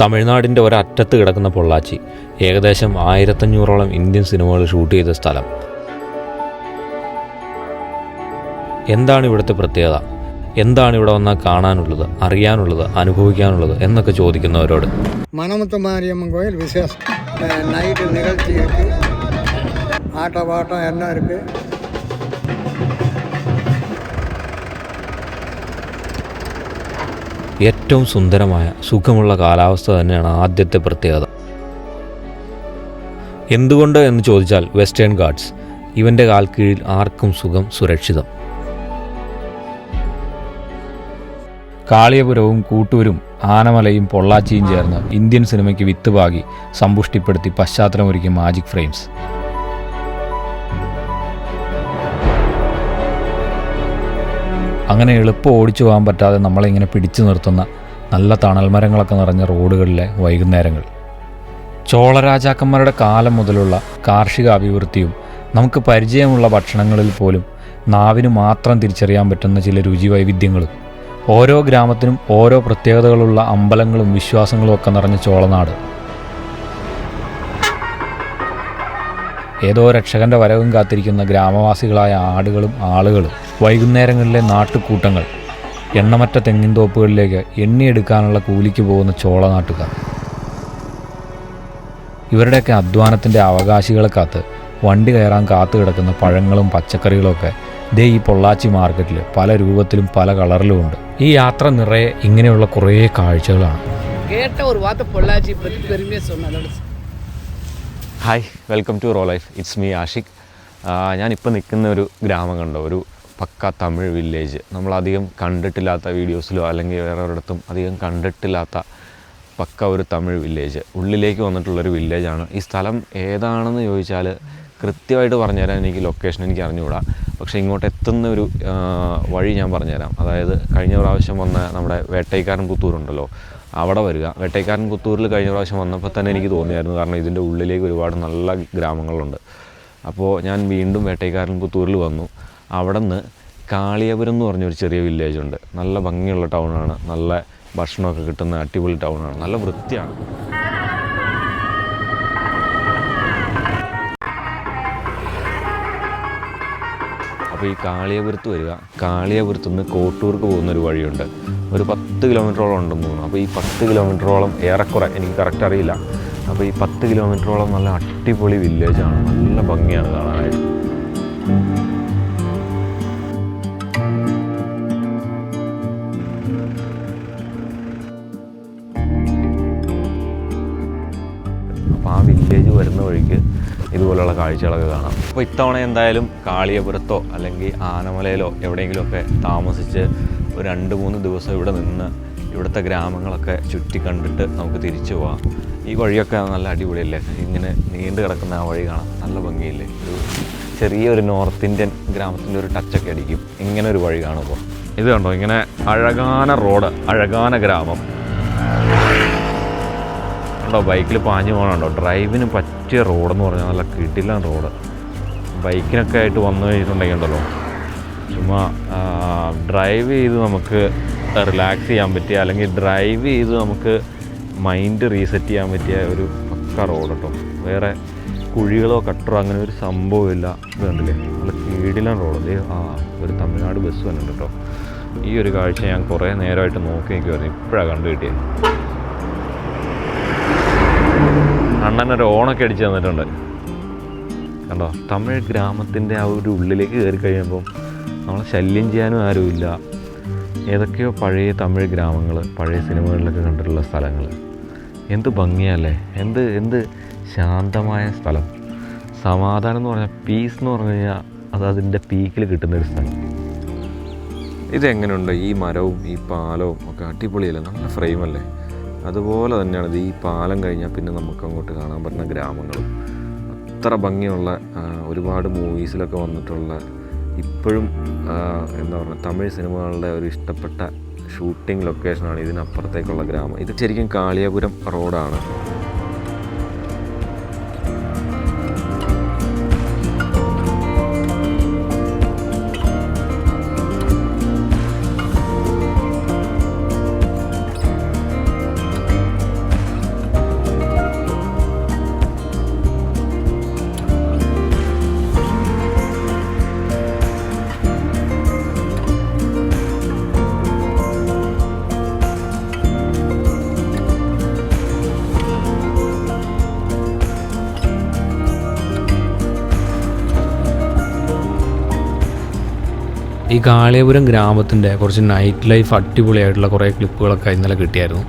തമിഴ്നാടിൻ്റെ ഒരറ്റത്ത് കിടക്കുന്ന പൊള്ളാച്ചി ഏകദേശം 1500ഓളം ഇന്ത്യൻ സിനിമകൾ ഷൂട്ട് ചെയ്ത സ്ഥലം. എന്താണ് ഇവിടുത്തെ പ്രത്യേകത? എന്താണ് ഇവിടെ വന്നാൽ കാണാനുള്ളത്, അറിയാനുള്ളത്, അനുഭവിക്കാനുള്ളത് എന്നൊക്കെ ചോദിക്കുന്നവരോട് മണമുത്ത മാരിയമ്മൻ കോയിൽ വിശേഷം നൈറ്റ് നികழ்ச்சி இருக்கு, ஆட்டம் பாட்டம் எல்லாம் இருக்கு. ഏറ്റവും സുന്ദരമായ സുഖമുള്ള കാലാവസ്ഥ തന്നെയാണ് ആദ്യത്തെ പ്രത്യേകത. എന്തുകൊണ്ട് എന്ന് ചോദിച്ചാൽ വെസ്റ്റേൺ ഗാർഡ്സ്. ഇവൻ്റെ കാൽ കീഴിൽ ആർക്കും സുഖം, സുരക്ഷിതം. കാളിയപുരവും കൂട്ടൂരും ആനമലയും പൊള്ളാച്ചിയും ചേർന്ന് ഇന്ത്യൻ സിനിമയ്ക്ക് വിത്ത് പാകി സമ്പുഷ്ടിപ്പെടുത്തി പശ്ചാത്തലമൊരുക്കിയ മാജിക് ഫ്രെയിംസ്. അങ്ങനെ എളുപ്പം ഓടിച്ചു പോകാൻ പറ്റാതെ നമ്മളിങ്ങനെ പിടിച്ചു നിർത്തുന്ന നല്ല തണൽമരങ്ങളൊക്കെ നിറഞ്ഞ റോഡുകളിലെ വൈകുന്നേരങ്ങൾ. ചോളരാജാക്കന്മാരുടെ കാലം മുതലുള്ള കാർഷിക അഭിവൃദ്ധിയും നമുക്ക് പരിചയമുള്ള ഭക്ഷണങ്ങളിൽ പോലും നാവിന് മാത്രം തിരിച്ചറിയാൻ പറ്റുന്ന ചില രുചി വൈവിധ്യങ്ങളും, ഓരോ ഗ്രാമത്തിനും ഓരോ പ്രത്യേകതകളുള്ള അമ്പലങ്ങളും വിശ്വാസങ്ങളും ഒക്കെ നിറഞ്ഞ ചോളനാട്. ഏതോ രക്ഷകന്റെ വരവും കാത്തിരിക്കുന്ന ഗ്രാമവാസികളായ ആടുകളും ആളുകളും, വൈകുന്നേരങ്ങളിലെ നാട്ടുകൂട്ടങ്ങൾ, എണ്ണമറ്റ തെങ്ങിൻതോപ്പുകളിലേക്ക് എണ്ണിയെടുക്കാനുള്ള കൂലിക്ക് പോകുന്ന ചോളനാട്ടുകാർ. ഇവരുടെയൊക്കെ അധ്വാനത്തിൻ്റെ അവകാശികളെ കാത്ത് വണ്ടി കയറാൻ കാത്തു കിടക്കുന്ന പഴങ്ങളും പച്ചക്കറികളുമൊക്കെ ദേ ഈ പൊള്ളാച്ചി മാർക്കറ്റിൽ പല രൂപത്തിലും പല കളറിലുമുണ്ട്. ഈ യാത്ര നിറയെ ഇങ്ങനെയുള്ള കുറേ കാഴ്ചകളാണ്. കേട്ട ഒരു വാർത്ത പൊള്ളാച്ചി പറ്റി പെരുമയെ சொன்னதோட. Hi, welcome to raw life. It's me Ashiq. ഞാനിപ്പോൾ നിൽക്കുന്ന ഒരു ഗ്രാമം കണ്ടോ, ഒരു പക്ക തമിഴ് വില്ലേജ്. നമ്മളധികം കണ്ടിട്ടില്ലാത്ത വീഡിയോസിലോ അല്ലെങ്കിൽ വേറെ ഒരിടത്തും അധികം കണ്ടിട്ടില്ലാത്ത പക്ക ഒരു തമിഴ് വില്ലേജ്. ഉള്ളിലേക്ക് വന്നിട്ടുള്ളൊരു വില്ലേജാണ്. ഈ സ്ഥലം ഏതാണെന്ന് ചോദിച്ചാൽ കൃത്യമായിട്ട് പറഞ്ഞുതരാൻ എനിക്ക് ലൊക്കേഷൻ എനിക്ക് അറിഞ്ഞുകൂടാ. പക്ഷേ ഇങ്ങോട്ട് എത്തുന്ന ഒരു വഴി ഞാൻ പറഞ്ഞുതരാം. അതായത് കഴിഞ്ഞ പ്രാവശ്യം വന്ന നമ്മുടെ വേട്ടൈക്കാരൻ പുത്തൂരുണ്ടല്ലോ, അവിടെ വരിക. വേട്ടൈക്കാരൻ പുത്തൂരിൽ കഴിഞ്ഞ പ്രാവശ്യം വന്നപ്പോൾ തന്നെ എനിക്ക് തോന്നിയായിരുന്നു, കാരണം ഇതിൻ്റെ ഉള്ളിലേക്ക് ഒരുപാട് നല്ല ഗ്രാമങ്ങളുണ്ട്. അപ്പോൾ ഞാൻ വീണ്ടും വേട്ടൈക്കാരൻ പുത്തൂരിൽ വന്നു. അവിടെ നിന്ന് കാളിയപുരം എന്ന് പറഞ്ഞൊരു ചെറിയ വില്ലേജുണ്ട്. നല്ല ഭംഗിയുള്ള ടൗണാണ്, നല്ല ഭക്ഷണമൊക്കെ കിട്ടുന്ന അടിപൊളി ടൗണാണ്, നല്ല വൃത്തിയാണ്. അപ്പോൾ ഈ കാളിയപുരത്ത് വരിക. കാളിയപുരത്ത് നിന്ന് കോട്ടൂർക്ക് പോകുന്നൊരു വഴിയുണ്ട്. ഒരു 10 കിലോമീറ്ററോളം ഉണ്ടെന്ന് തോന്നുന്നു. അപ്പോൾ ഈ 10 കിലോമീറ്ററോളം ഏറെക്കുറെ, എനിക്ക് കറക്റ്റ് അറിയില്ല, അപ്പോൾ ഈ 10 കിലോമീറ്ററോളം നല്ല അടിപൊളി വില്ലേജാണ്, നല്ല ഭംഗിയാണ് കാണാനായിട്ട്. അപ്പോൾ ആ വില്ലേജ് വരുന്ന വഴിക്ക് ഇതുപോലെയുള്ള കാഴ്ചകളൊക്കെ കാണാം. അപ്പോൾ ഇത്തവണ എന്തായാലും കാളിയപുരത്തോ അല്ലെങ്കിൽ ആനമലയിലോ എവിടെയെങ്കിലുമൊക്കെ താമസിച്ച് ഒരു 2-3 ദിവസം ഇവിടെ നിന്ന് ഇവിടുത്തെ ഗ്രാമങ്ങളൊക്കെ ചുറ്റി കണ്ടിട്ട് നമുക്ക് തിരിച്ചു പോകാം. ഈ വഴിയൊക്കെ നല്ല അടിപൊളിയല്ലേ, ഇങ്ങനെ നീണ്ടു കിടക്കുന്ന ആ വഴി കാണാം, നല്ല ഭംഗിയില്ലേ. ഒരു ചെറിയൊരു നോർത്ത് ഇന്ത്യൻ ഗ്രാമത്തിൻ്റെ ഒരു ടച്ചൊക്കെ അടിക്കും ഇങ്ങനെ ഒരു വഴി കാണുമ്പോൾ. ഇത് കണ്ടോ, ഇങ്ങനെ അഴകാന റോഡ്, അഴകാന ഗ്രാമം ഉണ്ടോ. ബൈക്കിൽ പാഞ്ഞു പോകണുണ്ടോ. ഡ്രൈവിന് പറ്റിയ റോഡെന്ന് പറഞ്ഞാൽ നല്ല കിടിലൻ റോഡ്. ബൈക്കിനൊക്കെ ആയിട്ട് വന്നു കഴിഞ്ഞിട്ടുണ്ടെങ്കിൽ ഉണ്ടല്ലോ, ചുമ്മാ ഡ്രൈവ് ചെയ്ത് നമുക്ക് റിലാക്സ് ചെയ്യാൻ പറ്റിയ, അല്ലെങ്കിൽ ഡ്രൈവ് ചെയ്ത് നമുക്ക് മൈൻഡ് റീസെറ്റ് ചെയ്യാൻ പറ്റിയ ഒരു പക്ക റോഡ് കേട്ടോ. വേറെ കുഴികളോ കട്ടറോ അങ്ങനെ ഒരു സംഭവമില്ല. ഇത് കണ്ടില്ലേ, നല്ല കിടിലൻ റോഡ്. ഒരു തമിഴ്നാട് ബസ് വന്നിട്ടുണ്ട് കേട്ടോ. ഈ ഒരു കാഴ്ച ഞാൻ കുറേ നേരമായിട്ട് നോക്കി നിൽക്കുമായിരുന്നു, ഇപ്പോഴാണ് കണ്ടു കിട്ടിയത്. അണ്ണനൊരു ഓണൊക്കെ അടിച്ച് തന്നിട്ടുണ്ട് കണ്ടോ. തമിഴ് ഗ്രാമത്തിൻ്റെ ആ ഒരു ഉള്ളിലേക്ക് കയറി കഴിയുമ്പം നമ്മളെ ശല്യം ചെയ്യാനും ആരുമില്ല. ഏതൊക്കെയോ പഴയ തമിഴ് ഗ്രാമങ്ങൾ, പഴയ സിനിമകളിലൊക്കെ കണ്ടിട്ടുള്ള സ്ഥലങ്ങൾ. എന്ത് ഭംഗിയല്ലേ, എന്ത് ശാന്തമായ സ്ഥലം. സമാധാനം എന്ന് പറഞ്ഞാൽ, പീസ് എന്ന് പറഞ്ഞു കഴിഞ്ഞാൽ അത് അതിൻ്റെ പീക്കിൽ കിട്ടുന്നൊരു സ്ഥലം. ഇതെങ്ങനെയുണ്ട്, ഈ മരവും ഈ പാലവും ഒക്കെ അടിപൊളിയല്ലേ, നല്ല ഫ്രെയിമല്ലേ. അതുപോലെ തന്നെയാണ് ഇത്. ഈ പാലം കഴിഞ്ഞാൽ പിന്നെ നമുക്ക് അങ്ങോട്ട് കാണാൻ പറ്റുന്ന ഗ്രാമങ്ങളും അത്ര ഭംഗിയുള്ള, ഒരുപാട് മൂവീസിലൊക്കെ വന്നിട്ടുള്ള, ഇപ്പോഴും എന്താ പറയുക, തമിഴ് സിനിമകളുടെ ഒരു ഇഷ്ടപ്പെട്ട ഷൂട്ടിംഗ് ലൊക്കേഷനാണ് ഇതിനപ്പുറത്തേക്കുള്ള ഗ്രാമം. ഇത് ശരിക്കും കാളിയപുരം റോഡാണ്. ഈ കാളിയപുരം ഗ്രാമത്തിൻ്റെ കുറച്ച് നൈറ്റ് ലൈഫ് അടിപൊളിയായിട്ടുള്ള കുറേ ക്ലിപ്പുകളൊക്കെ ഇന്നലെ കിട്ടിയായിരുന്നു.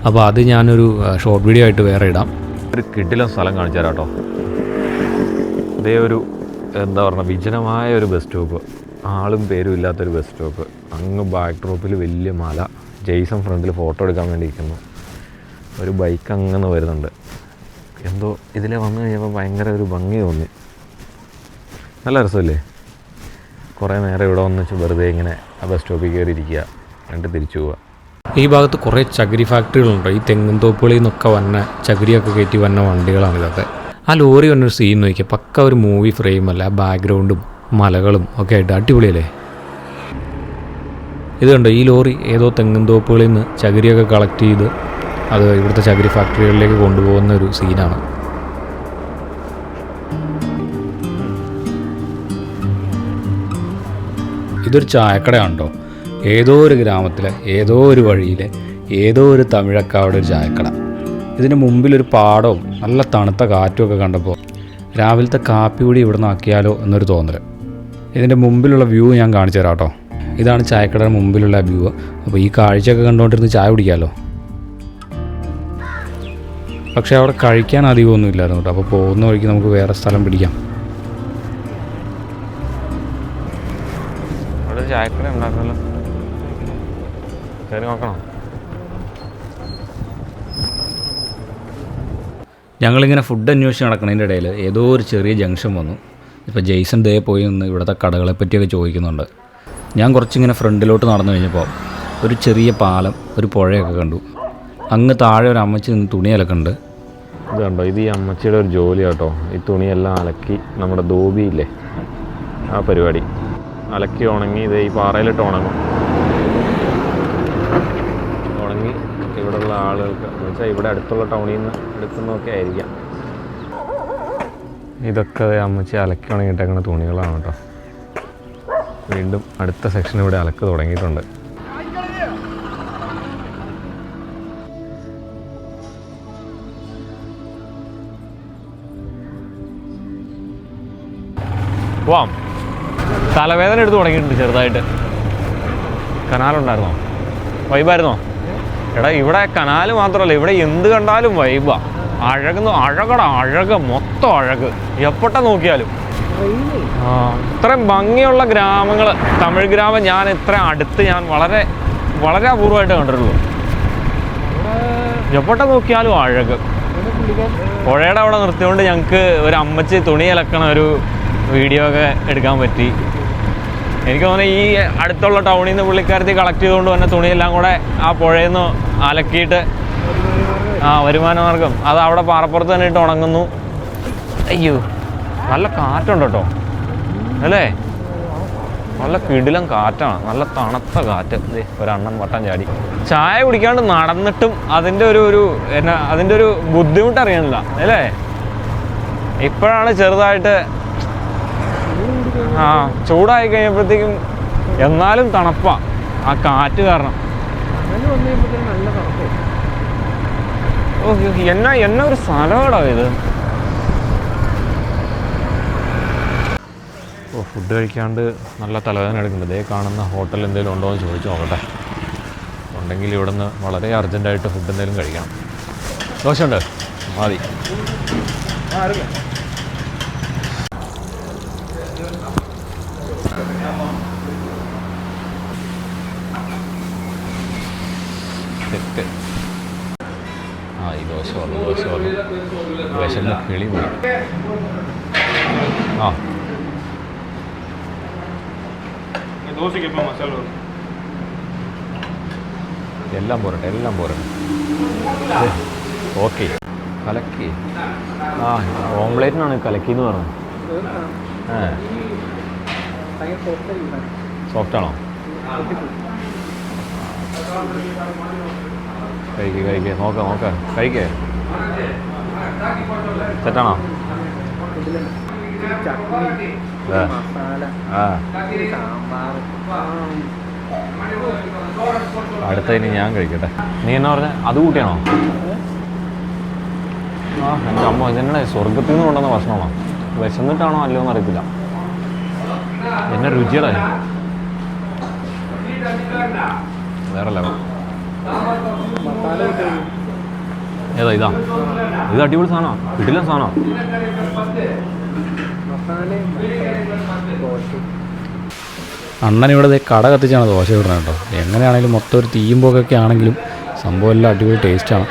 അപ്പോൾ അത് ഞാനൊരു ഷോർട്ട് വീഡിയോ ആയിട്ട് വേറെ ഇടാം. ഒരു കിടിലൻ സ്ഥലം കാണിച്ചു തരാം കേട്ടോ. ഇതേ ഒരു എന്താ പറയുക വിജനമായ ഒരു ബസ് സ്റ്റോപ്പ്, ആളും പേരും ഇല്ലാത്തൊരു ബസ് സ്റ്റോപ്പ്. അങ്ങ് ബാക്ക് ഡ്രോപ്പിൽ വലിയ മല, ജെയ്സൺ ഫ്രണ്ടിൽ ഫോട്ടോ എടുക്കാൻ വേണ്ടി ഇരിക്കുന്നു. ഒരു ബൈക്ക് അങ്ങനെ വരുന്നുണ്ട്. എന്തോ ഇതിലെ വന്നു കഴിഞ്ഞപ്പോൾ ഭയങ്കര ഒരു ഭംഗി തോന്നി. നല്ല രസമല്ലേ? കുറേ നേരം ഇവിടെ വന്ന് വെറുതെ ഇങ്ങനെ ആ ബസ് സ്റ്റോപ്പിൽ കയറി ഇരിക്കുക, എന്നിട്ട് തിരിച്ചു പോവുക. ഈ ഭാഗത്ത് കുറേ ചകിരി ഫാക്ടറികളുണ്ട്. ഈ തെങ്ങിൻ തോപ്പുകളിൽ നിന്നൊക്കെ വന്ന ചകിരിയൊക്കെ കയറ്റി വന്ന വണ്ടികളാണ് ഇതൊക്കെ. ആ ലോറി വന്നൊരു സീൻ നോക്കിയാൽ പക്ക ഒരു മൂവി ഫ്രെയിം അല്ല, ആ ബാക്ക്ഗ്രൗണ്ടും മലകളും ഒക്കെ ആയിട്ട് അടിപൊളിയല്ലേ? ഇത് കണ്ടോ, ഈ ലോറി ഏതോ തെങ്ങിൻ തോപ്പുകളിൽ നിന്ന് ചകിരിയൊക്കെ കളക്ട് ചെയ്ത് അത് ഇവിടുത്തെ ചകിരി ഫാക്ടറികളിലേക്ക് കൊണ്ടുപോകുന്ന ഒരു സീനാണ്. ഇതൊരു ചായക്കടയാണ് കേട്ടോ. ഏതോ ഒരു ഗ്രാമത്തിലെ ഏതോ ഒരു വഴിയിലെ ഏതോ ഒരു തമിഴക്കാവിടെ ഒരു ചായക്കട. ഇതിന് മുമ്പിലൊരു പാടവും നല്ല തണുത്ത കാറ്റും ഒക്കെ കണ്ടപ്പോൾ രാവിലത്തെ കാപ്പി കൂടി ഇവിടെ നിന്ന് ആക്കിയാലോ എന്നൊരു തോന്നൽ. ഇതിൻ്റെ മുമ്പിലുള്ള വ്യൂ ഞാൻ കാണിച്ചു തരാം കേട്ടോ. ഇതാണ് ചായക്കടയുടെ മുമ്പിലുള്ള വ്യൂ. അപ്പോൾ ഈ കാഴ്ചയൊക്കെ കണ്ടുകൊണ്ടിരുന്ന് ചായ കുടിക്കാമല്ലോ. പക്ഷേ അവിടെ കഴിക്കാൻ അധികമൊന്നും ഇല്ലായിരുന്നു കേട്ടോ. അപ്പോൾ പോകുന്ന വഴിക്ക് നമുക്ക് വേറെ സ്ഥലം പിടിക്കാം. അവിടെ ചായക്കട ഉണ്ടായിരുന്നല്ലോ, കയറി നോക്കണം. ഞങ്ങളിങ്ങനെ ഫുഡ് അന്വേഷിച്ച് നടക്കുന്നതിൻ്റെ ഇടയിൽ ഏതോ ഒരു ചെറിയ ജംഗ്ഷൻ വന്നു. ഇപ്പോൾ ജെയ്സൺ ദേ പോയി നിന്ന് ഇവിടുത്തെ കടകളെ പറ്റിയൊക്കെ ചോദിക്കുന്നുണ്ട്. ഞാൻ കുറച്ചിങ്ങനെ ഫ്രണ്ടിലോട്ട് നടന്നു കഴിഞ്ഞപ്പോൾ ഒരു ചെറിയ പാലം, ഒരു പുഴയൊക്കെ കണ്ടു. അങ്ങ് താഴെ ഒരു അമ്മച്ചി നിന്ന് തുണി അലക്കുന്നുണ്ട്. ഇത് കണ്ടോ, ഇത് ഈ അമ്മച്ചിയുടെ ഒരു ജോലി കേട്ടോ. ഈ തുണിയെല്ലാം അലക്കി നമ്മുടെ ധോബിയില്ലേ, ആ പരിപാടി അലക്കി ഉണങ്ങി ഇത് ഈ പാറയിലിട്ട് ഉണങ്ങും. ഉണങ്ങി ഇവിടെയുള്ള ആളുകൾക്ക് എന്ന് വെച്ചാൽ ഇവിടെ അടുത്തുള്ള ടൗണിൽ നിന്ന് എടുക്കുന്നതൊക്കെ ആയിരിക്കാം. ഇതൊക്കെ അമ്മച്ചി അലക്കി ഉണങ്ങിയിട്ടേക്കുന്ന തുണികളാണ് കേട്ടോ. വീണ്ടും അടുത്ത സെക്ഷൻ ഇവിടെ അലക്ക് തുടങ്ങിയിട്ടുണ്ട്. പോവാം. തലവേദന എടുത്ത് തുടങ്ങിയിട്ടുണ്ട് ചെറുതായിട്ട്. കനാലുണ്ടായിരുന്നോ? വൈബായിരുന്നോ? എടാ ഇവിടെ കനാല് മാത്രമല്ല, ഇവിടെ എന്ത് കണ്ടാലും വൈബാ. അഴക് മൊത്തം അഴക്, എപ്പോട്ട നോക്കിയാലും. ഇത്രയും ഭംഗിയുള്ള ഗ്രാമങ്ങൾ, തമിഴ് ഗ്രാമം ഞാൻ ഇത്ര അടുത്ത് ഞാൻ വളരെ വളരെ അപൂർവമായിട്ട് കണ്ടിട്ടുള്ളൂ. എപ്പോട്ട നോക്കിയാലും അഴക്. പുഴയുടെ അവിടെ നിർത്തിയോണ്ട് ഞങ്ങൾക്ക് ഒരു അമ്മച്ചി തുണി അലക്കണ ഒരു വീഡിയോ ഒക്കെ എടുക്കാൻ പറ്റി. എനിക്ക് തോന്നുന്നു ഈ അടുത്തുള്ള ടൗണിൽ നിന്ന് പുള്ളിക്കാരത്തി കളക്ട് ചെയ്തുകൊണ്ട് വന്ന തുണിയെല്ലാം കൂടെ ആ പുഴയിൽ നിന്ന് അലക്കിയിട്ട് വരുമാനമാർഗം അത് അവിടെ പാറപ്പുറത്ത് തന്നെ ഇട്ട് ഉണങ്ങുന്നു. അയ്യോ, നല്ല കാറ്റുണ്ട് കേട്ടോ അല്ലേ? നല്ല കിടിലം കാറ്റാണ്, നല്ല തണുത്ത കാറ്റ്. ഒരണ്ണൻ വട്ടം ചാടി. ചായ കുടിക്കാണ്ട് നടന്നിട്ടും അതിൻ്റെ ഒരു ബുദ്ധിമുട്ട് അറിയണില്ല അല്ലേ? ഇപ്പോഴാണ് ചെറുതായിട്ട് ചൂടായി കഴിഞ്ഞപ്പോഴത്തേക്കും എന്നാലും തണുപ്പാ ആ കാറ്റ് കാരണം. ഓ എന്നാ ഒരു സ്ഥലമാണോ ഇത്? ഓ, ഫുഡ് കഴിക്കാണ്ട് നല്ല തലവേദന എടുക്കുന്നുണ്ട്. ഇതേ കാണുന്ന ഹോട്ടൽ എന്തെങ്കിലും ഉണ്ടോ എന്ന് ചോദിച്ചു നോക്കട്ടെ. ഉണ്ടെങ്കിൽ ഇവിടെ നിന്ന് വളരെ അർജൻറ്റായിട്ട് ഫുഡ് എന്തെങ്കിലും കഴിക്കണം. ദോശയുണ്ട്? മതി. തെറ്റ്. ഈ ദോശ വന്നു. വിശന്ന് കിളി പോയി. എല്ലാം പോരട്ടെ. ഓക്കെ, കലക്കി. ഓംലേറ്റിനാണ് കലക്കി എന്ന് പറഞ്ഞത്. സോഫ്റ്റാണോ? കഴിക്കേ നോക്ക കഴിക്കേ. സെറ്റാണോ? അടുത്തതിന് ഞാൻ കഴിക്കട്ടെ. നീ എന്നാ പറഞ്ഞ അത് കൂട്ടിയാണോ? എൻ്റെ അമ്മ ഇതെന്നെ സ്വർഗത്തിൽ നിന്ന് കൊണ്ടുവന്ന ഭക്ഷണമാണോ? വിശന്നിട്ടാണോ അല്ലോ എന്ന് അറിയത്തില്ല. എന്നെ രുചിയുടെ വേറെ ലെവൽ. ഏതാ ഇതാ? ഇത് അടിപൊളി സാധനമാണ്, കിടിലൻ സാധനമാണ്. അണ്ണൻ ഇവിടെ കട കത്തിച്ചാണ് ദോശ ഇടുന്നത് കേട്ടോ. എങ്ങനെയാണെങ്കിലും മൊത്തം ഒരു തീയുമ്പോഴൊക്കെ ആണെങ്കിലും സംഭവം എല്ലാം അടിപൊളി ടേസ്റ്റാണ്.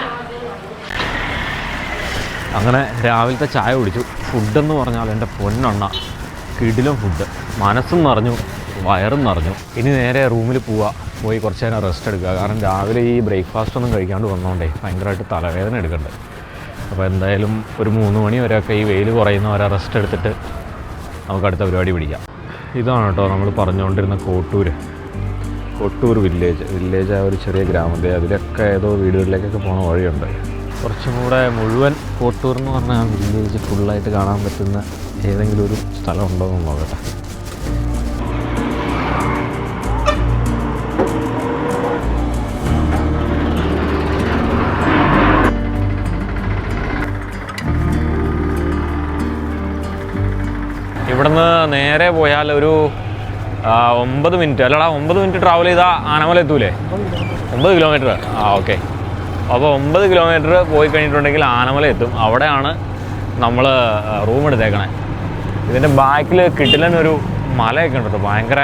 അങ്ങനെ രാവിലത്തെ ചായ കുടിച്ചു. ഫുഡെന്ന് പറഞ്ഞാൽ എൻ്റെ പൊന്നെണ്ണ കിടിലം ഫുഡ്. മനസ്സും നിറഞ്ഞു, വയറും നിറഞ്ഞു. ഇനി നേരെ റൂമിൽ പോയി കുറച്ച് നേരം റെസ്റ്റ് എടുക്കുക. കാരണം രാവിലെ ഈ ബ്രേക്ക്ഫാസ്റ്റ് ഒന്നും കഴിക്കാണ്ട് വന്നോണ്ടേ ഭയങ്കരമായിട്ട് തലവേദന എടുക്കുന്നുണ്ട്. അപ്പോൾ എന്തായാലും ഒരു 3 മണി വരെയൊക്കെ ഈ വെയിൽ കുറയുന്നവരെ റെസ്റ്റ് എടുത്തിട്ട് നമുക്ക് അടുത്ത പരിപാടി പിടിക്കാം. ഇതാണ് കേട്ടോ നമ്മൾ പറഞ്ഞുകൊണ്ടിരുന്ന കോട്ടൂർ വില്ലേജ് ആ ഒരു ചെറിയ ഗ്രാമത്തെ. അതിലൊക്കെ ഏതോ വീടുകളിലേക്കൊക്കെ പോണ വഴിയുണ്ട്. കുറച്ചും കൂടെ മുഴുവൻ കോട്ടൂർ എന്ന് പറഞ്ഞാൽ വില്ലേജ് ഫുള്ളായിട്ട് കാണാൻ പറ്റുന്ന ഏതെങ്കിലും ഒരു സ്ഥലം ഉണ്ടോ എന്ന് നോക്കട്ടെ. ഇവിടുന്ന് നേരെ പോയാൽ ഒരു 9 മിനിറ്റ് അല്ലടാ, 9 മിനിറ്റ് ട്രാവൽ ചെയ്താൽ ആനമല എത്തൂലേ? 9 കിലോമീറ്റർ. ഓക്കെ. അപ്പോൾ 9 കിലോമീറ്റർ പോയി കഴിഞ്ഞിട്ടുണ്ടെങ്കിൽ ആനമല എത്തും. അവിടെയാണ് നമ്മൾ റൂം എടുത്തേക്കണേ. ഇതിൻ്റെ ബാക്കിൽ കിടിലനൊരു മലയൊക്കെ ഉണ്ട് കേട്ടോ. ഭയങ്കര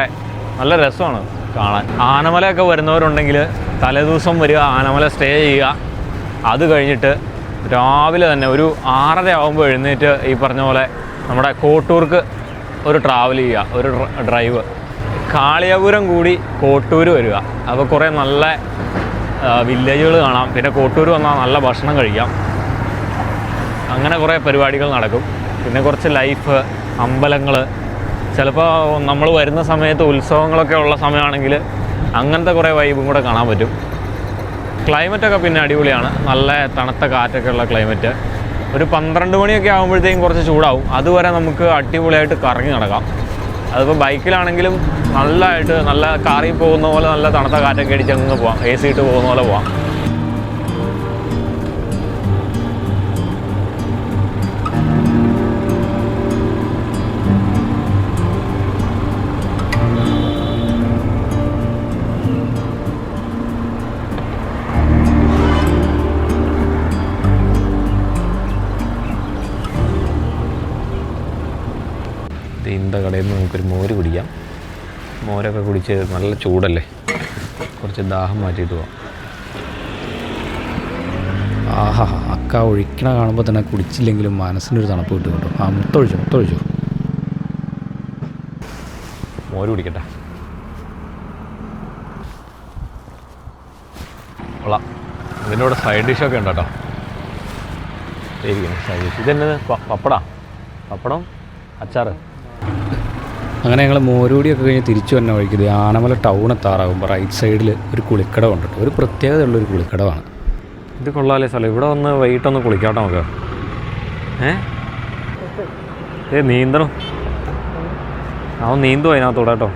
നല്ല രസമാണ് കാണാൻ. ആനമലയൊക്കെ വരുന്നവരുണ്ടെങ്കിൽ തലേദിവസം വരിക, ആനമല സ്റ്റേ ചെയ്യുക. അത് കഴിഞ്ഞിട്ട് രാവിലെ തന്നെ ഒരു 6:30 ആകുമ്പോൾ എഴുന്നേറ്റ് ഈ പറഞ്ഞ പോലെ നമ്മുടെ കോട്ടൂർക്ക് ഒരു ട്രാവൽ ചെയ്യുക, ഒരു ഡ്രൈവ്. കാളിയപുരം കൂടി കോട്ടൂർ വരിക. അപ്പോൾ കുറേ നല്ല വില്ലേജുകൾ കാണാം. പിന്നെ കോട്ടൂർ വന്നാൽ നല്ല ഭക്ഷണം കഴിക്കാം. അങ്ങനെ കുറേ പരിപാടികൾ നടക്കും. പിന്നെ കുറച്ച് ലൈഫ്, അമ്പലങ്ങൾ. ചിലപ്പോൾ നമ്മൾ വരുന്ന സമയത്ത് ഉത്സവങ്ങളൊക്കെ ഉള്ള സമയമാണെങ്കിൽ അങ്ങനത്തെ കുറേ വൈബും കൂടെ കാണാൻ പറ്റും. ക്ലൈമറ്റൊക്കെ പിന്നെ അടിപൊളിയാണ്. നല്ല തണുത്ത കാറ്റൊക്കെ ഉള്ള ക്ലൈമറ്റ്. ഒരു 12 മണിയൊക്കെ ആകുമ്പോഴത്തേക്കും കുറച്ച് ചൂടാവും. അതുവരെ നമുക്ക് അടിപൊളിയായിട്ട് കറങ്ങി നടക്കാം. അതിപ്പോൾ ബൈക്കിലാണെങ്കിലും നല്ല കാറിൽ പോകുന്ന പോലെ നല്ല തണുത്ത കാറ്റൊക്കെ അടിച്ചങ്ങ് പോവാം. AC ഇട്ട് പോകുന്ന പോലെ പോവാം. ഇതിൻ്റെ കടയിൽ നിന്ന് നമുക്കൊരു മോര് കുടിക്കാം. മോരൊക്കെ കുടിച്ച് നല്ല ചൂടല്ലേ, കുറച്ച് ദാഹം മാറ്റിയിട്ട് പോവാം. ആഹാ, അക്ക ഒഴിക്കണ കാണുമ്പോൾ തന്നെ കുടിച്ചില്ലെങ്കിലും മനസ്സിനൊരു തണുപ്പ് കിട്ടും കേട്ടോ. മുത്തൊഴിച്ചു മോര് കുടിക്കട്ടെ. കൊള്ളാം. ഇതിൻ്റെ കൂടെ സൈഡ് ഡിഷൊക്കെ ഉണ്ട് കേട്ടോ. സൈഡ് ഡിഷ് ഇതെന്നത് പപ്പടം അച്ചാറ്. അങ്ങനെ ഞങ്ങൾ മോരുകൂടിയൊക്കെ കഴിഞ്ഞ് തിരിച്ചു തന്നെ വഴിക്കുന്നത് ആനമല ടൗൺ എത്താറാകുമ്പോൾ റൈറ്റ് സൈഡിൽ ഒരു കുളിക്കടം ഉണ്ട് കേട്ടോ. ഒരു പ്രത്യേകതയുള്ളൊരു കുളിക്കടമാണ്. ഇത് കൊള്ളാലേ സ്ഥലം. ഇവിടെ വന്ന് വൈകിട്ടൊന്ന് കുളിക്കാട്ടോ നമുക്ക്. നീന്തണം. അവൻ നീന്തും അതിനകത്തൂടെ കേട്ടോ.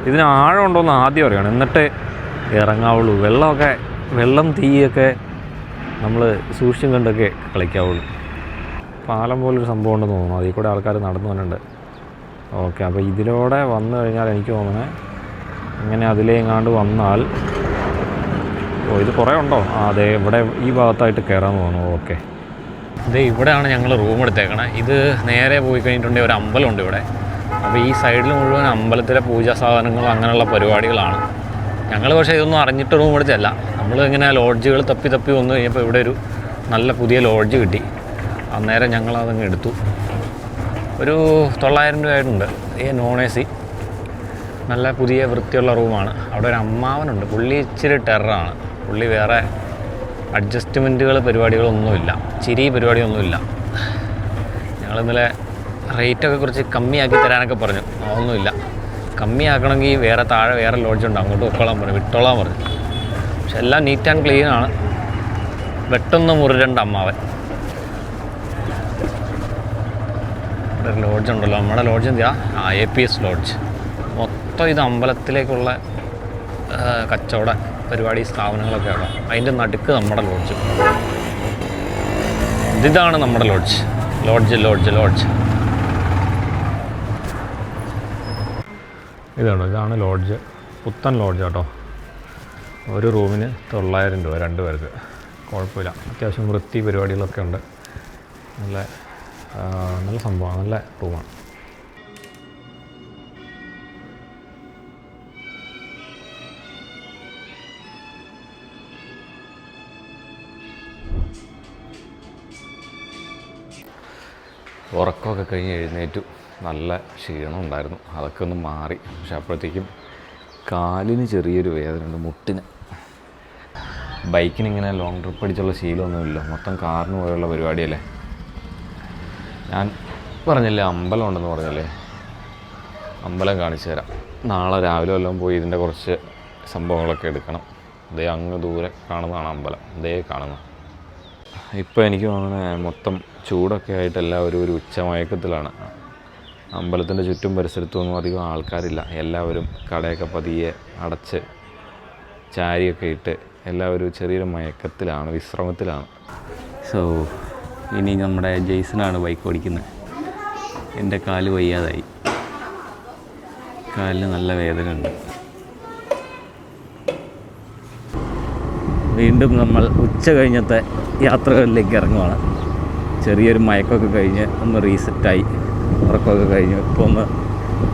ഇതിന് ആഴം ഉണ്ടോയെന്ന് ആദ്യം അറിയണം, എന്നിട്ട് ഇറങ്ങാവുള്ളൂ. വെള്ളം തീയൊക്കെ നമ്മൾ സൂക്ഷിച്ചും കണ്ടൊക്കെ കളിക്കാവുള്ളൂ. പാലം പോലൊരു സംഭവം ഉണ്ടെന്ന് തോന്നുന്നു. അതിൽ കൂടെ ആൾക്കാർ നടന്നു വന്നിട്ടുണ്ട്. ഓക്കെ, അപ്പോൾ ഇതിലൂടെ വന്നു കഴിഞ്ഞാൽ എനിക്ക് തോന്നുന്നത് ഇങ്ങനെ അതിലെങ്ങാണ്ട് വന്നാൽ ഇത് കുറേ ഉണ്ടോ? അതെ, ഇവിടെ ഈ ഭാഗത്തായിട്ട് കയറാമെന്ന് തോന്നുന്നു. ഓക്കെ, ഇത് ഇവിടെയാണ് ഞങ്ങൾ റൂം എടുത്തേക്കണേ. ഇത് നേരെ പോയി കഴിഞ്ഞിട്ടുണ്ടെങ്കിൽ ഒരു അമ്പലമുണ്ട് ഇവിടെ. അപ്പോൾ ഈ സൈഡിൽ മുഴുവൻ അമ്പലത്തിലെ പൂജാ സാധനങ്ങൾ അങ്ങനെയുള്ള പരിപാടികളാണ്. ഞങ്ങൾ പക്ഷേ ഇതൊന്നും അറിഞ്ഞിട്ട് റൂം എടുത്തല്ല. നമ്മൾ ഇങ്ങനെ ലോഡ്ജുകൾ തപ്പി വന്നു കഴിഞ്ഞപ്പോൾ ഇവിടെ ഒരു നല്ല പുതിയ ലോഡ്ജ് കിട്ടി. അന്നേരം ഞങ്ങളതങ്ങ് എടുത്തു. ഒരു 900 രൂപയായിട്ടുണ്ട്. നോൺ AC, നല്ല പുതിയ വൃത്തിയുള്ള റൂമാണ്. അവിടെ ഒരു അമ്മാവനുണ്ട്. പുള്ളി ഇച്ചിരി ടെററാണ്. പുള്ളി വേറെ പരിപാടികളൊന്നുമില്ല, പരിപാടിയൊന്നുമില്ല. ഞങ്ങളിന്നലെ റേറ്റൊക്കെ കുറച്ച് കമ്മിയാക്കി തരാനൊക്കെ പറഞ്ഞു. അതൊന്നുമില്ല. കമ്മിയാക്കണമെങ്കിൽ താഴെ വേറെ ലോഡ്ജുണ്ട്, അങ്ങോട്ട് വിട്ടോളാൻ പറഞ്ഞു. പക്ഷെ എല്ലാം നീറ്റ് ആൻഡ് ക്ലീനാണ്. വെട്ടൊന്ന് മുറിരണ്ട് അമ്മാവൻ. ഒരു ലോഡ്ജ് ഉണ്ടല്ലോ, നമ്മുടെ ലോഡ്ജ് എന്തിയാ? APS lodge. മൊത്തം ഇത് അമ്പലത്തിലേക്കുള്ള കച്ചവട പരിപാടി സ്ഥാപനങ്ങളൊക്കെ ആണ്. അതിൻ്റെ നടുക്ക് നമ്മുടെ ലോഡ്ജ്. ഇതാണ് നമ്മുടെ ലോഡ്ജ്. ഇതാണ് ലോഡ്ജ്. പുത്തൻ ലോഡ്ജ് കേട്ടോ. ഒരു റൂമിന് 900 രൂപ 2 പേർക്ക്. കുഴപ്പമില്ല, അത്യാവശ്യം വൃത്തി പരിപാടികളൊക്കെ ഉണ്ട്. നല്ല സംഭവമാണ്, നല്ല റൂമാണ്. ഉറക്കമൊക്കെ കഴിഞ്ഞ് എഴുന്നേറ്റു. നല്ല ക്ഷീണം ഉണ്ടായിരുന്നു, അതൊക്കെ ഒന്ന് മാറി. പക്ഷെ അപ്പോഴത്തേക്കും കാലിന് ചെറിയൊരു വേദനയുണ്ട്, മുട്ടിന്. ബൈക്കിനിങ്ങനെ ലോങ് ട്രിപ്പ് അടിച്ചുള്ള ശീലമൊന്നുമില്ല, മൊത്തം കാറിന് പോയുള്ള പരിപാടിയല്ലേ. ഞാൻ പറഞ്ഞില്ലേ അമ്പലം ഉണ്ടെന്ന് പറഞ്ഞല്ലേ, അമ്പലം കാണിച്ചു തരാം. നാളെ രാവിലെ വല്ലതും പോയി ഇതിൻ്റെ കുറച്ച് സംഭവങ്ങളൊക്കെ എടുക്കണം. ഇതേ അങ്ങ് ദൂരെ കാണുന്നതാണ് അമ്പലം, ഇതേ കാണുന്നത്. ഇപ്പോൾ എനിക്ക് തോന്നുന്നത് മൊത്തം ചൂടൊക്കെ ആയിട്ട് എല്ലാവരും ഒരു ഉച്ചമയക്കത്തിലാണ്. അമ്പലത്തിൻ്റെ ചുറ്റും പരിസരത്തൊന്നും അധികം ആൾക്കാരില്ല. എല്ലാവരും കടയൊക്കെ പതിയെ അടച്ച് ചാരിയൊക്കെ ഇട്ട് എല്ലാവരും ചെറിയൊരു മയക്കത്തിലാണ്, വിശ്രമത്തിലാണ്. സോ ഇനി നമ്മുടെ ജെയ്സനാണ് ബൈക്ക് ഓടിക്കുന്നത്. എൻ്റെ കാല് വയ്യാതായി, കാലിന് നല്ല വേദന ഉണ്ട്. വീണ്ടും നമ്മൾ ഉച്ച കഴിഞ്ഞത്തെ യാത്രകളിലേക്ക് ഇറങ്ങുവാണ്. ചെറിയൊരു മയക്കമൊക്കെ കഴിഞ്ഞ് ഒന്ന് റീസെറ്റായി, ഉറക്കമൊക്കെ കഴിഞ്ഞു. ഇപ്പോൾ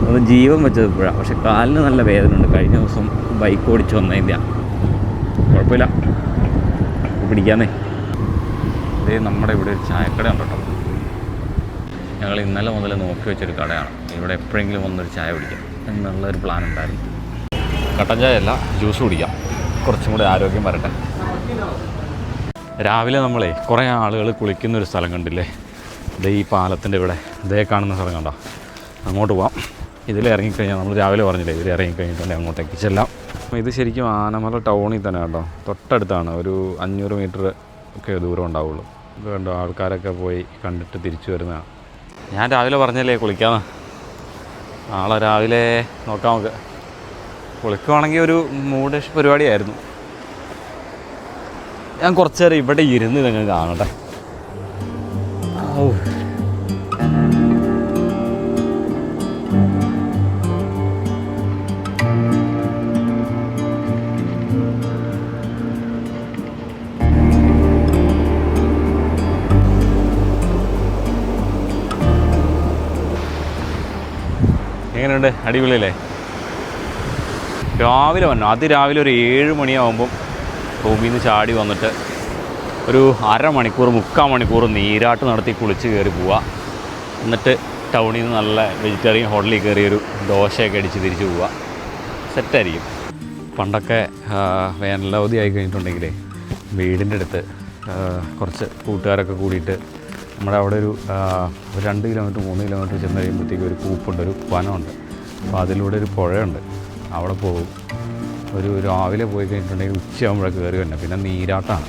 ഒന്ന് ജീവൻ വെച്ചത് ഇപ്പോഴാണ്. പക്ഷെ കാലിന് നല്ല വേദന ഉണ്ട്. കഴിഞ്ഞ ദിവസം ബൈക്ക് ഓടിച്ച് വന്നതിൻ്റെ. കുഴപ്പമില്ല, പിടിക്കാന്നേ. ഇതേ നമ്മുടെ ഇവിടെ ഒരു ചായക്കട ഉണ്ട് കേട്ടോ. ഞങ്ങൾ ഇന്നലെ മുതൽ നോക്കി വെച്ചൊരു കടയാണ്. ഇവിടെ എപ്പോഴെങ്കിലും വന്നൊരു ചായ കുടിക്കാം എന്നുള്ളൊരു പ്ലാൻ ഉണ്ടായിരുന്നു. കട്ടൻ ചായ അല്ല, ജ്യൂസ് കുടിക്കാം, കുറച്ചും കൂടി ആരോഗ്യം വരട്ടെ. രാവിലെ നമ്മളെ കുറേ ആളുകൾ കുളിക്കുന്നൊരു സ്ഥലം കണ്ടില്ലേ? ഇതേ ഈ പാലത്തിൻ്റെ ഇവിടെ ഇതേ കാണുന്ന സ്ഥലം കണ്ടോ? അങ്ങോട്ട് പോവാം. ഇതിൽ ഇറങ്ങിക്കഴിഞ്ഞാൽ നമ്മൾ രാവിലെ പറഞ്ഞില്ലേ, ഇതിൽ ഇറങ്ങിക്കഴിഞ്ഞിട്ടുണ്ടെങ്കിൽ അങ്ങോട്ടേക്ക് ചെല്ലാം. ഇത് ശരിക്കും ആനമല ടൗണിൽ തന്നെ കേട്ടോ, തൊട്ടടുത്താണ്. ഒരു 500 മീറ്റർ ഒക്കെ ദൂരം ഉണ്ടാവുള്ളൂ. ഇത് കണ്ടോ, ആൾക്കാരൊക്കെ പോയി കണ്ടിട്ട് തിരിച്ചു വരുന്നതാണ്. ഞാൻ രാവിലെ പറഞ്ഞല്ലേ കുളിക്കാമെന്ന്. നാളെ രാവിലെ നോക്കാം നമുക്ക്. കുളിക്കുവാണെങ്കിൽ ഒരു മൂഡ് പരിപാടിയായിരുന്നു. ഞാൻ കുറച്ച് നേരം ഇവിടെ ഇരുന്ന് നിങ്ങൾ കാണട്ടെ. എങ്ങനെയുണ്ട്? അടിപൊളിയല്ലേ? രാവിലെ വന്നു, അതിരാവിലെ ഒരു 7 മണിയാകുമ്പം റൂമിൽ നിന്ന് ചാടി വന്നിട്ട് ഒരു 1/2 മണിക്കൂർ 3/4 മണിക്കൂർ നീരാട്ട് നടത്തി കുളിച്ച് കയറി പോവുക. എന്നിട്ട് ടൗണിൽ നിന്ന് നല്ല വെജിറ്റേറിയൻ ഹോട്ടലിൽ കയറിയൊരു ദോശയൊക്കെ അടിച്ച് തിരിച്ച് പോവുക. സെറ്റായിരിക്കും. പണ്ടൊക്കെ വേനലവധി ആയി കഴിഞ്ഞിട്ടുണ്ടെങ്കിലേ വീടിൻ്റെ അടുത്ത് കുറച്ച് കൂട്ടുകാരൊക്കെ കൂടിയിട്ട് നമ്മുടെ അവിടെ ഒരു 2 കിലോമീറ്റർ 3 കിലോമീറ്റർ ചെന്ന് കഴിയുമ്പോഴത്തേക്കും ഒരു കൂപ്പുണ്ട്, ഒരു വനമുണ്ട്. അപ്പോൾ അതിലൂടെ ഒരു പുഴയുണ്ട്, അവിടെ പോകും. ഒരു രാവിലെ പോയി കഴിഞ്ഞിട്ടുണ്ടെങ്കിൽ ഉച്ചയാകുമ്പോഴൊക്കെ കയറി തന്നെ. പിന്നെ നീരാട്ടാണ്.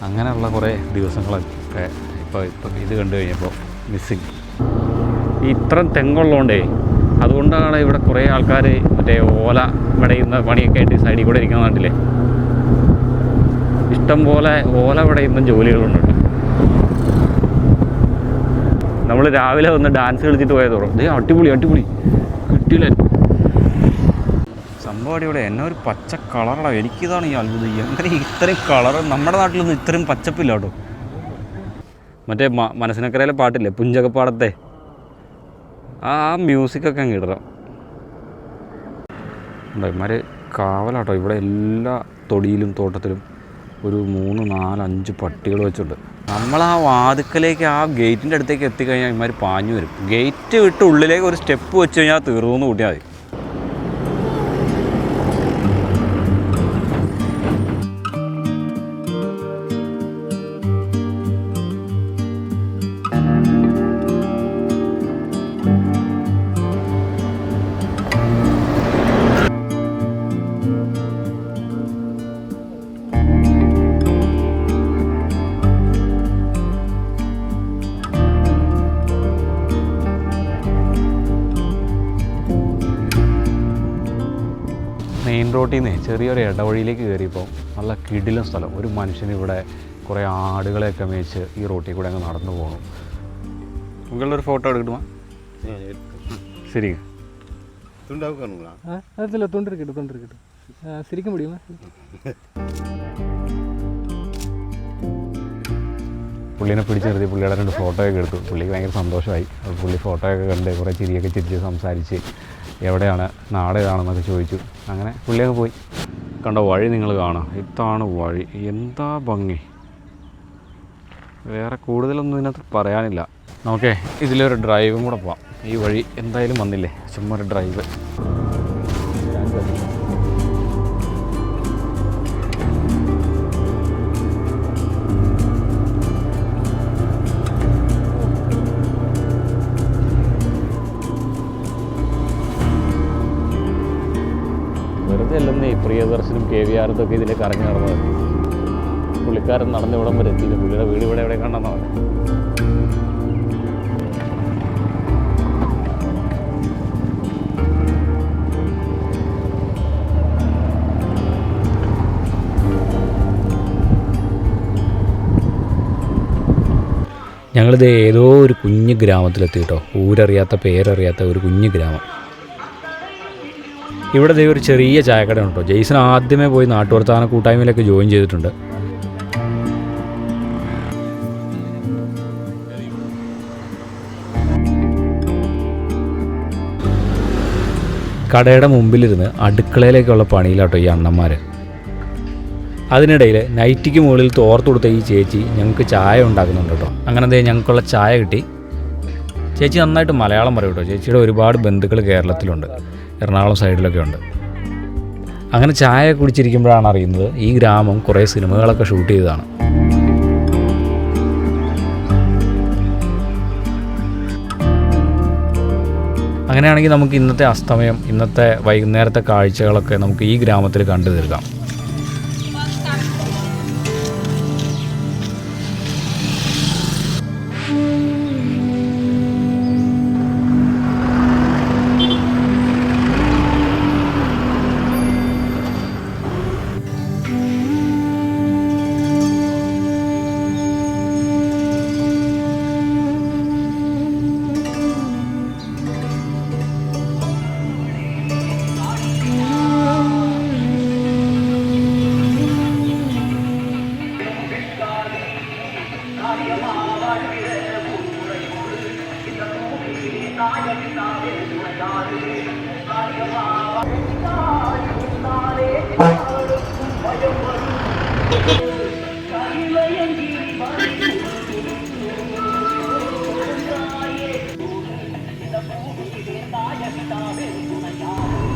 അങ്ങനെയുള്ള കുറേ ദിവസങ്ങളൊക്കെ ഇപ്പോൾ ഇത് കണ്ടു കഴിഞ്ഞപ്പോൾ മിസ്സിങ്. ഇത്രയും തെങ്ങുള്ളതുകൊണ്ടേ, അതുകൊണ്ടാണ് ഇവിടെ കുറേ ആൾക്കാർ മറ്റേ ഓല വിടയുന്ന പണിയൊക്കെ ആയിട്ട് സൈഡിൽ കൂടെ ഇരിക്കുന്ന നാട്ടിലെ ഇഷ്ടം പോലെ ഓല വിടയുന്ന ജോലികളുണ്ട്. നമ്മൾ രാവിലെ വന്ന് ഡാൻസ് കളിച്ചിട്ട് പോയതോറും അടിപൊളി കിട്ടിയില്ല സംഭവം. അടിപൊളി. എന്നെ ഒരു പച്ച കളറാണ്. എനിക്കിതാണ് ഈ അത്ഭുതം, എങ്ങനെ ഇത്രയും കളർ. നമ്മുടെ നാട്ടിലൊന്നും ഇത്രയും പച്ചപ്പില്ല കേട്ടോ. മറ്റേ മനസ്സിനക്കരയിലെ പാട്ടില്ലേ, പുഞ്ചകപ്പാടത്തെ ആ മ്യൂസിക്കൊക്കെ അങ്ങ് ഇടണം. ഇവന്മാർ കാവലാട്ടോ. ഇവിടെ എല്ലാ തൊടിയിലും തോട്ടത്തിലും ഒരു 3, 4, 5 പട്ടികൾ വെച്ചുണ്ട്. നമ്മൾ ആ വാതിക്കലേക്ക്, ആ ഗേറ്റിൻ്റെ അടുത്തേക്ക് എത്തിക്കഴിഞ്ഞാൽ ഇവന്മാർ പാഞ്ഞു വരും. ഗേറ്റ് വിട്ട് ഉള്ളിലേക്ക് ഒരു സ്റ്റെപ്പ് വെച്ച് കഴിഞ്ഞാൽ തീർന്നു കൂട്ടിയാൽ മതി. മെയിൻ റോട്ടിൽ നിന്ന് ചെറിയൊരു ഇടവഴിയിലേക്ക് കയറിയപ്പോൾ നല്ല കിടിലൻ സ്ഥലം. ഒരു മനുഷ്യന് ഇവിടെ കുറേ ആടുകളെയൊക്കെ മേയിച്ച് ഈ റോട്ടിൽ കൂടെ അങ്ങ് നടന്നു പോകണം. നിങ്ങളൊരു ഫോട്ടോ എടുക്കണോ? ശരി. அதில் தொண்டு இருக்கட்டும் சிரிக்க முடியுமா? പുള്ളിനെ പിടിച്ച് നിർത്തി പുള്ളിയുടെ 2 ഫോട്ടോയൊക്കെ എടുത്തു. പുള്ളിക്ക് ഭയങ്കര സന്തോഷമായി. അപ്പോൾ പുള്ളി ഫോട്ടോയൊക്കെ കണ്ട് കുറേ ചിരിയൊക്കെ ചിരിച്ച് സംസാരിച്ച് എവിടെയാണ് നാട് ഏതാണെന്നൊക്കെ ചോദിച്ചു. അങ്ങനെ പുള്ളിയൊക്കെ പോയി. കണ്ട വഴി നിങ്ങൾ കാണാം, ഇതാണ് വഴി. എന്താ ഭംഗി, വേറെ കൂടുതലൊന്നും ഇതിനകത്ത് പറയാനില്ല. നമുക്കേ ഇതിലൊരു ഡ്രൈവും കൂടെ പോവാം. ഈ വഴി എന്തായാലും വന്നില്ലേ, ചുമ്മാ ഒരു ഡ്രൈവ്. വെറുതെ അല്ലെന്നേ പ്രിയദർശനും KVR ഒക്കെ ഇതിലേക്ക് ഇറങ്ങി നടന്നത്. പുള്ളിക്കാരൻ നടന്ന് ഇവിടം വരെ എത്തിയില്ല. പുള്ളിയുടെ വീട് ഇവിടെ എവിടെ കണ്ടെന്നാണ്. ഞങ്ങളിത് ഏതോ ഒരു കുഞ്ഞു ഗ്രാമത്തിലെത്തി കേട്ടോ. ഊരറിയാത്ത പേരറിയാത്ത ഒരു കുഞ്ഞു ഗ്രാമം. ഇവിടെ ദേ ഒരു ചെറിയ ചായക്കട ഉണ്ടോ. ജെയ്സൺ ആദ്യമേ പോയി നാട്ടുവർത്താന കൂട്ടായ്മയിലൊക്കെ ജോയിൻ ചെയ്തിട്ടുണ്ട്. കടയുടെ മുമ്പിലിരുന്ന് അടുക്കളയിലേക്കുള്ള പണിയിലാട്ടോ ഈ അണ്ണന്മാർ. അതിനിടയിൽ നൈറ്റിക്ക് മുകളിൽ തോർത്ത് കൊടുത്ത ഈ ചേച്ചി ഞങ്ങൾക്ക് ചായ ഉണ്ടാക്കുന്നുണ്ട് കേട്ടോ. അങ്ങനെ ദേ ഞങ്ങൾക്കുള്ള ചായ കിട്ടി. ചേച്ചി നന്നായിട്ട് മലയാളം പറയും കേട്ടോ. ചേച്ചിയുടെ ഒരുപാട് ബന്ധുക്കൾ കേരളത്തിലുണ്ട്, എറണാകുളം സൈഡിലൊക്കെ ഉണ്ട്. അങ്ങനെ ചായ കുടിച്ചിരിക്കുമ്പോഴാണ് അറിയുന്നത് ഈ ഗ്രാമം കുറേ സിനിമകളൊക്കെ ഷൂട്ട് ചെയ്തതാണ്. അങ്ങനെയാണെങ്കിൽ നമുക്ക് ഇന്നത്തെ അസ്തമയം, ഇന്നത്തെ വൈകുന്നേരത്തെ കാഴ്ചകളൊക്കെ നമുക്ക് ഈ ഗ്രാമത്തിൽ കണ്ടു തീർക്കാം.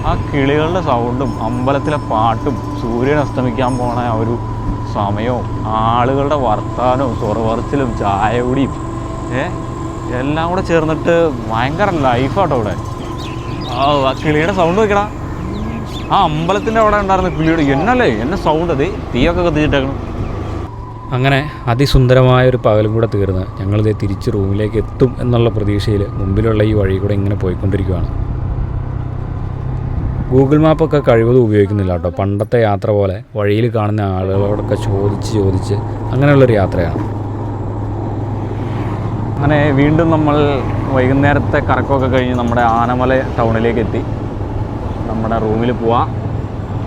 ആ കിളികളുടെ സൗണ്ടും അമ്പലത്തിലെ പാട്ടും സൂര്യൻ അസ്തമിക്കാൻ പോണ ആ ഒരു സമയവും ആളുകളുടെ വർത്താനവും സ്വറവർച്ചിലും ചായ കുടിയും എല്ലാം കൂടെ ചേർന്നിട്ട് ഭയങ്കര ലൈഫാട്ടോ ഇവിടെ. ആ കിളിയുടെ സൗണ്ട് വെക്കടാ. ആ അമ്പലത്തിൻ്റെ അവിടെ ഉണ്ടായിരുന്ന കിളിയുടെ എന്നെ സൗണ്ട് അത് തീയൊക്കെ കത്തിച്ചിട്ടേക്കണം. അങ്ങനെ അതിസുന്ദരമായൊരു പകലും കൂടെ തീർന്ന് ഞങ്ങളിത് തിരിച്ച് റൂമിലേക്ക് എത്തും എന്നുള്ള പ്രതീക്ഷയിൽ മുമ്പിലുള്ള ഈ വഴി കൂടെ ഇങ്ങനെ പോയിക്കൊണ്ടിരിക്കുകയാണ്. ഗൂഗിൾ മാപ്പൊക്കെ കഴിവതും ഉപയോഗിക്കുന്നില്ല കേട്ടോ. പണ്ടത്തെ യാത്ര പോലെ വഴിയിൽ കാണുന്ന ആളുകളോടൊക്കെ ചോദിച്ച് അങ്ങനെയുള്ളൊരു യാത്രയാണ്. അങ്ങനെ വീണ്ടും നമ്മൾ വൈകുന്നേരത്തെ കറക്കമൊക്കെ കഴിഞ്ഞ് നമ്മുടെ ആനമല ടൗണിലേക്ക് എത്തി. നമ്മുടെ റൂമിൽ പോവാം.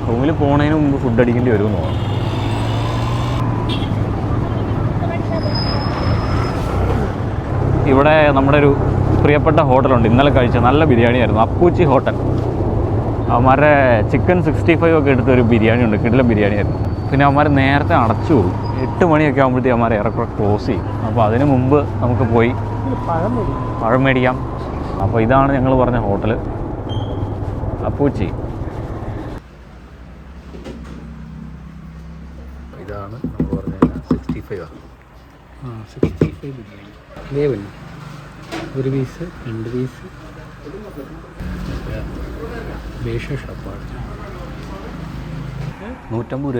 റൂമിൽ പോകുന്നതിന് മുമ്പ് ഫുഡ് അടിക്കേണ്ടി വരുമെന്ന് തോന്നുന്നു. ഇവിടെ നമ്മുടെ ഒരു പ്രിയപ്പെട്ട ഹോട്ടലുണ്ട്, ഇന്നലെ കഴിച്ച നല്ല ബിരിയാണി ആയിരുന്നു, അപ്പൂച്ചി ഹോട്ടൽ. അവന്മാരെ ചിക്കൻ 65 ഒക്കെ എടുത്തൊരു ബിരിയാണി ഉണ്ട്, കിടിലൻ ബിരിയാണി ആയിരുന്നു. പിന്നെ അവന്മാർ നേരത്തെ അടച്ചു പോകും, 8 മണിയൊക്കെ ആകുമ്പോഴത്തേക്ക് അവന്മാരെ ഏറെക്കുറെ ക്ലോസ് ചെയ്യും. അപ്പോൾ അതിന് മുമ്പ് നമുക്ക് പോയി പഴം മേടിക്കാം. അപ്പോൾ ഇതാണ് ഞങ്ങൾ പറഞ്ഞ ഹോട്ടൽ, അപ്പൂച്ചി. ഇതാണ് നമ്മൾ പറഞ്ഞ 65. 65 ബിരിയാണി ലേവൽ, 1 പീസ് 2 പീസ് ഷപ്പാണ്. 150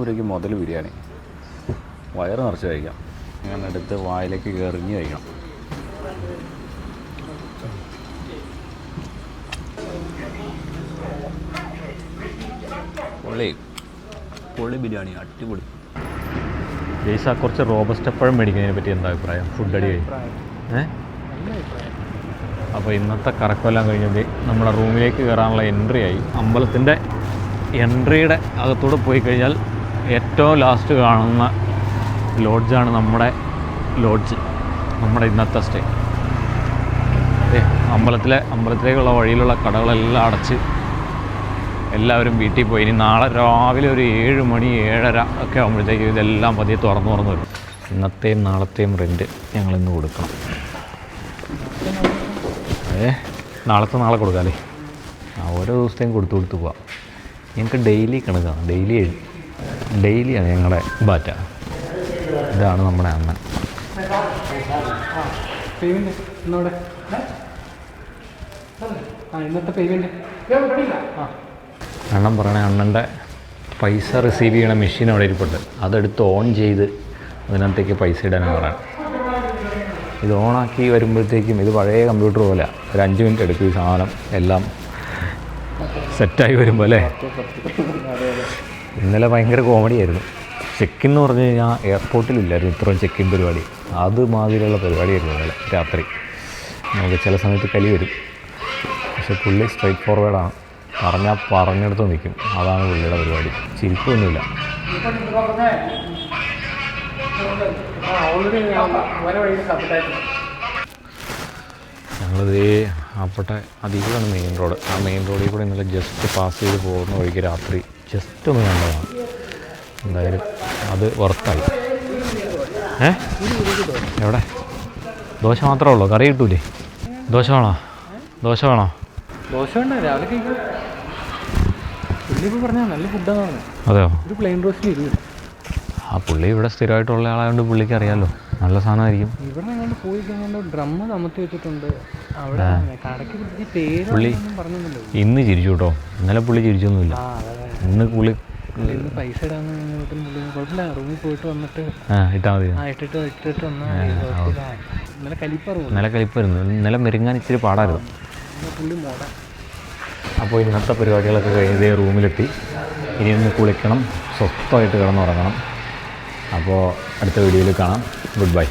രൂപയ്ക്ക് മുതൽ ബിരിയാണി വയറ് നിറച്ച് കഴിക്കാം. അങ്ങനെ എടുത്ത് വായിലേക്ക് എറിഞ്ഞ് കഴിക്കണം. പൊള്ളി ബിരിയാണി, അടിപൊളി. ജയ്സ, കുറച്ച് റോബസ്റ്റ് പഴം മേടിക്കുന്നതിനെ പറ്റി എന്താ അഭിപ്രായം? ഫുഡ് അടി കഴിഞ്ഞ് അപ്പോൾ ഇന്നത്തെ കറക്കമെല്ലാം കഴിഞ്ഞത് നമ്മുടെ റൂമിലേക്ക് കയറാനുള്ള എൻട്രി ആയി. അമ്പലത്തിൻ്റെ എൻട്രിയുടെ അകത്തൂടെ പോയി കഴിഞ്ഞാൽ ഏറ്റവും ലാസ്റ്റ് കാണുന്ന ലോഡ്ജാണ് നമ്മുടെ ലോഡ്ജ്, നമ്മുടെ ഇന്നത്തെ സ്റ്റേ. അമ്പലത്തിലേക്കുള്ള വഴിയിലുള്ള കടകളെല്ലാം അടച്ച് എല്ലാവരും വീട്ടിൽ പോയി. ഇനി നാളെ രാവിലെ ഒരു 7 മണി 7:30 ഒക്കെ ആകുമ്പോഴത്തേക്കും ഇതെല്ലാം പതിയെ തുറന്നു വരും. ഇന്നത്തെയും നാളത്തെയും റെൻറ്റ് ഞങ്ങളിന്ന് കൊടുക്കണം. നാളത്തെ നാളെ കൊടുക്കാമല്ലേ? ഓരോ ദിവസത്തെയും കൊടുത്ത് പോവാം. ഞങ്ങൾക്ക് ഡെയിലി കണക്കാണ്, ഡെയിലിയാണ് ഞങ്ങളുടെ ബാറ്റ. ഇതാണ് നമ്മുടെ അണ്ണൻ. പേയ്മെൻറ്റ് ഇന്നോടെ ഇന്നത്തെ പേയ്മെൻറ്റ് അണ്ണൻ പറയണേ, അണ്ണൻ്റെ പൈസ റിസീവ് ചെയ്യണ മെഷീൻ അവിടെ ഇരിപ്പുണ്ട്, അതെടുത്ത് ഓൺ ചെയ്ത് അതിനകത്തേക്ക് പൈസ ഇടാനാണ് പറയണം. ഇത് ഓണാക്കി വരുമ്പോഴത്തേക്കും ഇത് പഴയ കമ്പ്യൂട്ടർ പോലെ ഒരു 5 മിനിറ്റ് എടുക്കും ഈ സാധനം എല്ലാം സെറ്റായി വരുമ്പോൾ അല്ലേ. ഇന്നലെ ഭയങ്കര കോമഡിയായിരുന്നു. ചെക്കിൻ എന്ന് പറഞ്ഞു കഴിഞ്ഞാൽ എയർപോർട്ടിലില്ലായിരുന്നു ഇത്രയും ചെക്കിൻ പരിപാടി. അതുമാതിരിയുള്ള പരിപാടിയായിരുന്നു ഇന്നലെ രാത്രി. നമുക്ക് ചില സമയത്ത് കലി വരും, പക്ഷെ പുള്ളി സ്ട്രൈറ്റ് ഫോർവേഡാണ്. പറഞ്ഞെടുത്ത് നിൽക്കും. അതാണ് പുള്ളിയുടെ പരിപാടി. ചിരിപ്പൊന്നുമില്ല. ഞങ്ങളിത് അപ്പോട്ടെ അധികമാണ് മെയിൻ റോഡ്. ആ മെയിൻ റോഡിൽ കൂടെ ഇന്നലെ ജസ്റ്റ് പാസ് ചെയ്ത് പോകുന്ന വഴിക്ക് രാത്രി ജസ്റ്റ് ഒന്ന് കണ്ടതാണ്. എന്തായാലും അത് വർത്തായി. എവിടെ ദോശ മാത്രമേ ഉള്ളൂ, കറി കിട്ടൂലേ? ദോശ വേണോ? ദോശ വേണ്ട, രാവിലെ കഴിക്കാം. പുള്ളിപ്പോൾ പറഞ്ഞാൽ നല്ല ഫുഡാണ്. അതെയോ? ഒരു പ്ലെയിൻ റോസ്റ്റിന് 20. ആ പുള്ളി ഇവിടെ സ്ഥിരമായിട്ടുള്ള ആളായതുകൊണ്ട് പുള്ളിക്ക് അറിയാമല്ലോ, നല്ല സാധനമായിരിക്കും. ഇവിടെ അങ്ങോട്ട് പോയി കഴിഞ്ഞാൽ ഡ്രമ്മ് തമത്തി വെച്ചിട്ടുണ്ട്. അവിടെ കടയ്ക്ക് പിടിച്ച് പേര് പുള്ളി പറഞ്ഞൊന്നുമില്ല. ഇന്ന് ചിരിച്ചു കേട്ടോ, ഇന്നലെ പുള്ളി ചിരിച്ചൊന്നുമില്ല. ഇന്ന് പുള്ളി ഇന്ന് പൈസ ഇടാന്ന് പുള്ളി കുഴപ്പമില്ല, റൂമിൽ പോയിട്ട് വന്നിട്ട് ഇട്ടാൽ മതി. ഇട്ടിട്ട് വന്നാൽ ഇന്നലെ കലിപ്പായിരുന്നു. ഇന്നലെ മെരുങ്ങാൻ ഇച്ചിരി പാടായിരുന്നു. പുള്ളി മോഡ. അപ്പോൾ ഇന്നത്തെ പരിപാടികളൊക്കെ കഴിഞ്ഞ് റൂമിലെത്തി. ഇനി ഒന്ന് കുളിക്കണം, സ്വസ്ഥമായിട്ട് കിടന്നുറങ്ങണം. അപ്പോൾ അടുത്ത വീഡിയോയിൽ കാണാം. Good bye.